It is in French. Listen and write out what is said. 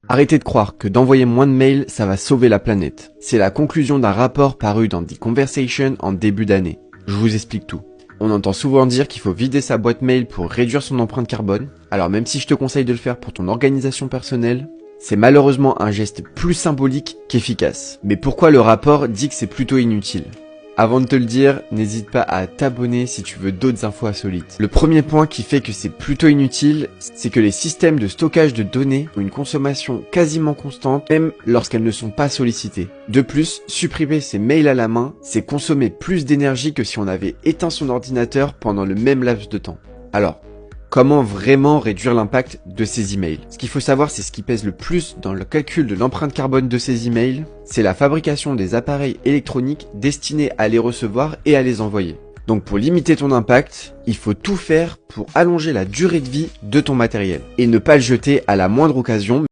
Arrêtez de croire que d'envoyer moins de mails, ça va sauver la planète. C'est la conclusion d'un rapport paru dans The Conversation en début d'année. Je vous explique tout. On entend souvent dire qu'il faut vider sa boîte mail pour réduire son empreinte carbone. Alors même si je te conseille de le faire pour ton organisation personnelle, c'est malheureusement un geste plus symbolique qu'efficace. Mais pourquoi le rapport dit que c'est plutôt inutile ? Avant de te le dire, n'hésite pas à t'abonner si tu veux d'autres infos insolites. Le premier point qui fait que c'est plutôt inutile, c'est que les systèmes de stockage de données ont une consommation quasiment constante, même lorsqu'elles ne sont pas sollicitées. De plus, supprimer ses mails à la main, c'est consommer plus d'énergie que si on avait éteint son ordinateur pendant le même laps de temps. Alors, comment vraiment réduire l'impact de ces emails? Ce qu'il faut savoir, c'est ce qui pèse le plus dans le calcul de l'empreinte carbone de ces emails, c'est la fabrication des appareils électroniques destinés à les recevoir et à les envoyer. Donc pour limiter ton impact, il faut tout faire pour allonger la durée de vie de ton matériel et ne pas le jeter à la moindre occasion.